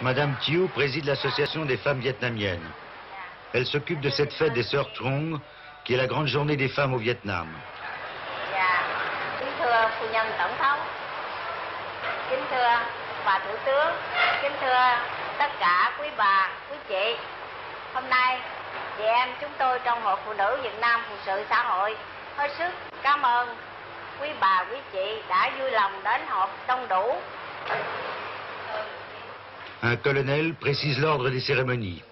Madame Thieu préside l'association des femmes vietnamiennes. Elle s'occupe de cette fête des Sœurs Trung, qui est la grande journée des femmes au Vietnam. Kính thưa phu nhân tổng thống, kính thưa bà thủ tướng, kính thưa tất cả quý bà, quý chị. Hôm nay, chị em chúng tôi trong Hội Phụ nữ Việt Nam Phụ sự xã hội hết sức cảm ơn quý bà, quý chị đã vui lòng đến họp đông đủ. Un colonel précise l'ordre des cérémonies.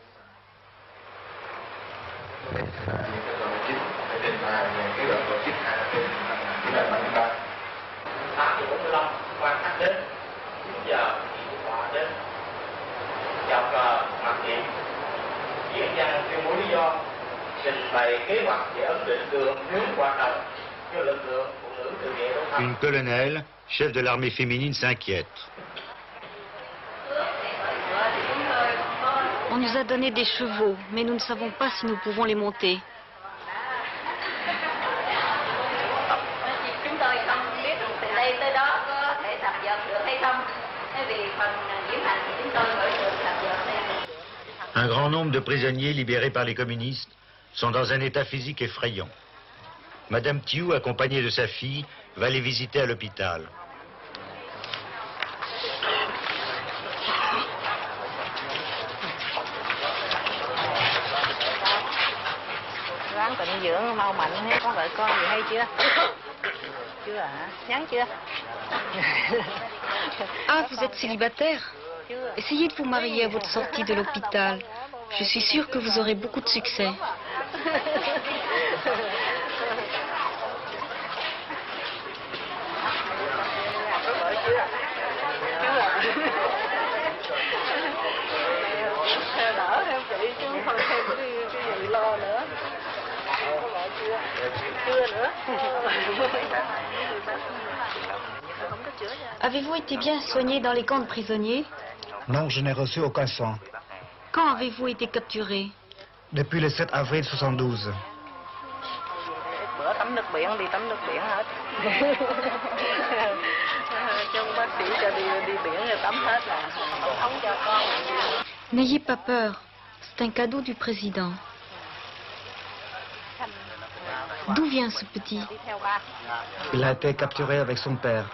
Quan khách đến, 9 giờ họ đến chào cờ mặc niệm, diễn văn tuyên bố lý do, trình bày kế hoạch để ấn định đường hướng hoạt động cho lực lượng phụ nữ tự vệ đông thăng. Une colonelle, chef de l'armée féminine, s'inquiète. On nous a donné des chevaux, mais nous ne savons pas si nous pouvons les monter. Chúng tôi không biết từ đây tới đó có thể tập dượt được hay không. Vì phần diễm hành thì chúng tôi mới được tập dượt đây. Un grand nombre de prisonniers libérés par les communistes sont dans un état physique effrayant. Madame Thieu, accompagnée de sa fille, va les visiter à l'hôpital. Ráng tịnh dưỡng mau mạnh nhé, có vợ con gì hay chưa? Chưa hả? Nhắn chưa? Ah, vous êtes célibataire? Essayez de vous marier à votre sortie de l'hôpital. Je suis sûre que vous aurez beaucoup de succès. Đỡ em chị chứ không thêm cái gì lo nữa. Chưa nữa. Avez-vous été bien soigné dans les camps de prisonniers? Non, je n'ai reçu aucun sang. Quand avez-vous été capturé? Depuis le 7 avril 72. Bữa tắm nước biển, đi tắm nước biển hết. Trong bác sĩ cho đi biển rồi tắm hết là tổng thống cho con. N'ayez pas peur, c'est un cadeau du président. D'où vient ce petit? Đi theo ba. Il a été capturé avec son père.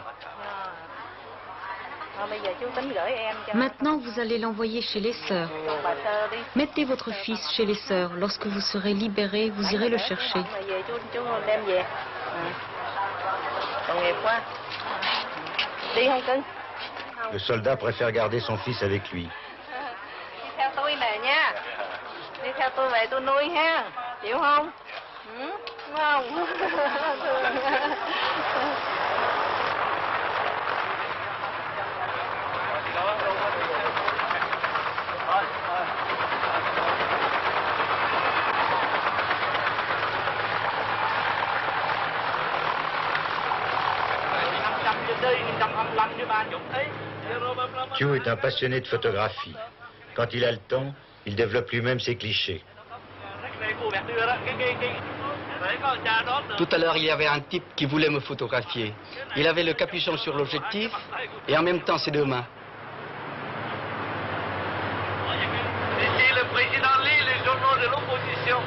Bây giờ chú tính gửi em cho. Maintenant, vous allez l'envoyer chez les sœurs. Bà Sơ đi. Mettez votre fils chez les sœurs. Lorsque vous serez libéré, vous irez le chercher. Về chú đem về. Tội nghiệp quá. Đi không cưng? Le soldat préfère garder son fils avec lui. Đi theo tôi nè nha. Đi theo tôi về tôi nuôi ha. Chịu không? Đúng không? Thieu est un passionné de photographie. Quand il a le temps, il développe lui-même ses clichés. Tout à l'heure, il y avait un type qui voulait me photographier. Il avait le capuchon sur l'objectif et en même temps ses deux mains. Ici, le président lit les journaux de l'opposition.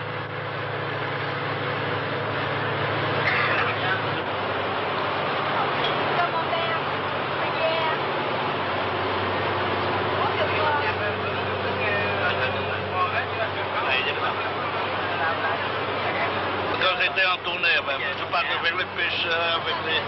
Quand j'étais en tournée, je parlais avec les pêcheurs, avec les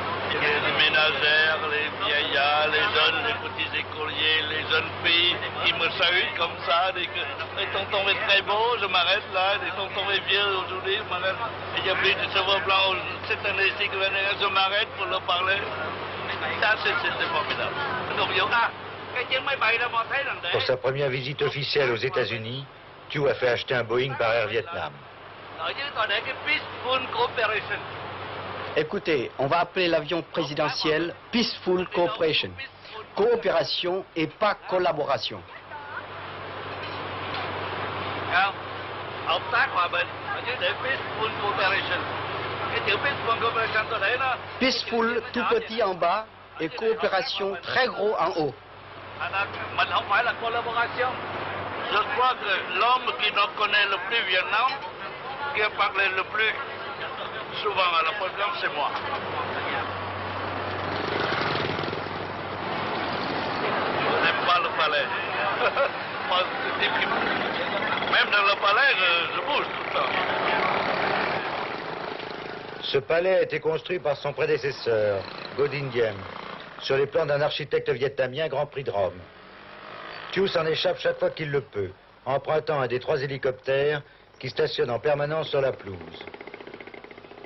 ménagères, les vieillards, les jeunes, les petits écoliers, les jeunes filles qui me saluent comme ça, disent que les tontons est très beau, je m'arrête là, les tontons est vieux aujourd'hui, je m'arrête. Et il y a plus de cheveux blancs cette année-ci que je m'arrête pour leur parler. Ça, c'était formidable. Donc, Pour sa première visite officielle aux États-Unis, Thieu a fait acheter un Boeing par Air Vietnam. Écoutez, on va appeler l'avion présidentiel Peaceful Cooperation. Coopération et pas collaboration. Peaceful tout petit en bas et coopération très gros en haut. Mais non pas la collaboration. Je crois que l'homme qui nous connaît le plus Vietnam, qui a parlé le plus souvent à la présidence, c'est moi. Je n'aime pas le palais. Moi, même dans le palais, je bouge tout le temps. Ce palais a été construit par son prédécesseur, Ngo Dinh Diem, sur les plans d'un architecte vietnamien Grand Prix de Rome. Thieu s'en échappe chaque fois qu'il le peut, empruntant un des 3 hélicoptères qui stationnent en permanence sur la pelouse.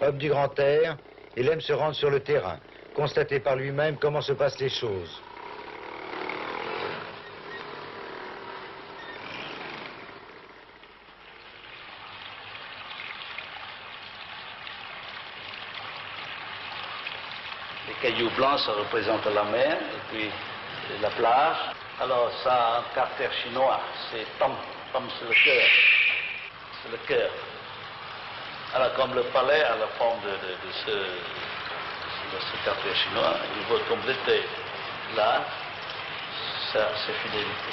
Homme du grand air, il aime se rendre sur le terrain, constater par lui-même comment se passent les choses. Les cailloux blancs, ça représente la mer, et puis la plage. Alors ça, un caractère chinois, c'est Tom. Tom, c'est le cœur. C'est le cœur. Alors comme le palais a la forme de ce caractère chinois, il faut compléter là, ça, c'est fidélité.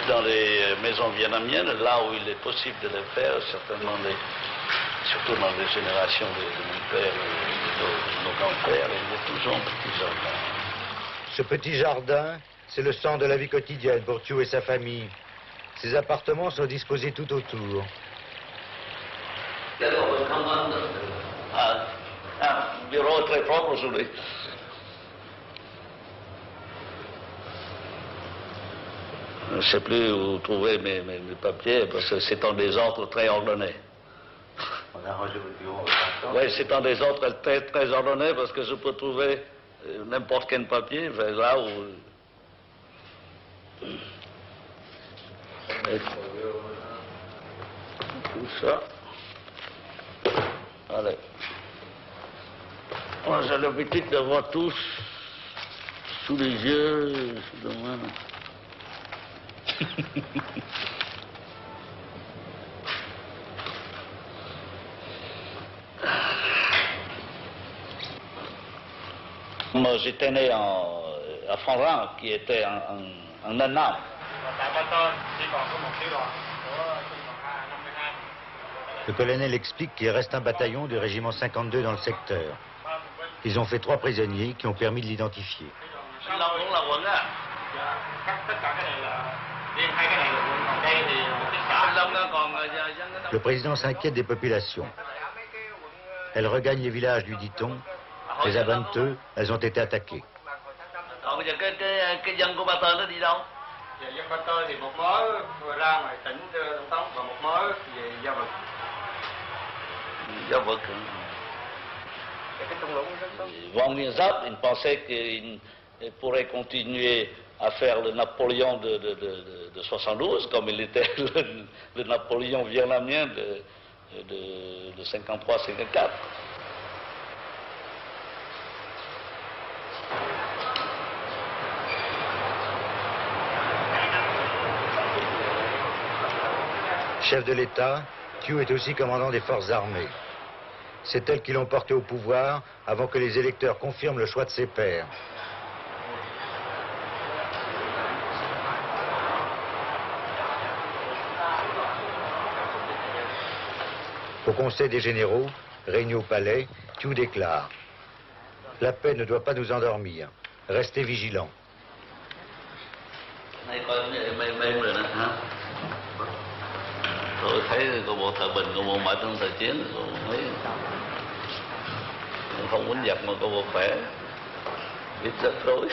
Dans les maisons vietnamiennes, là où il est possible de le faire, certainement, surtout dans les générations de mon père et de nos grands-pères, il y a toujours un petit jardin. Ce petit jardin, c'est le centre de la vie quotidienne pour Thieu et sa famille. Ses appartements sont disposés tout autour. Un bureau très propre aujourd'hui. Je ne sais plus où trouver mes papiers, parce que c'est en désordre très ordonné. Oui, c'est en désordre très, très ordonné, parce que je peux trouver n'importe quel papier, là où... Et tout ça. Allez. Moi, j'ai l'habitude d'avoir tous sous les yeux, sous la main. Moi, j'étais né à Phan qui était un Nam. Le colonel explique qu'il reste un bataillon du régiment 52 dans le secteur. Ils ont fait 3 prisonniers qui ont permis de l'identifier. Le président s'inquiète des populations. Elles regagnent les villages, lui dit-on, mais à Venteux, elles ont été attaquées. Vang Nguyen Giáp, il pensait qu'il pourrait continuer à faire le Napoléon de 72, comme il était le Napoléon vietnamien de 53-54. Chef de l'État, Thieu est aussi commandant des forces armées. C'est elles qui l'ont porté au pouvoir avant que les électeurs confirment le choix de ses pairs. Au Conseil des généraux, réunis au palais, Thieu déclare « La paix ne doit pas nous endormir. Restez vigilants. » Tôi thấy có bộ thời bình, có bộ mãi trong thời chiến, thấy không quýnh giặc mà có bộ khỏe, biết rất rối.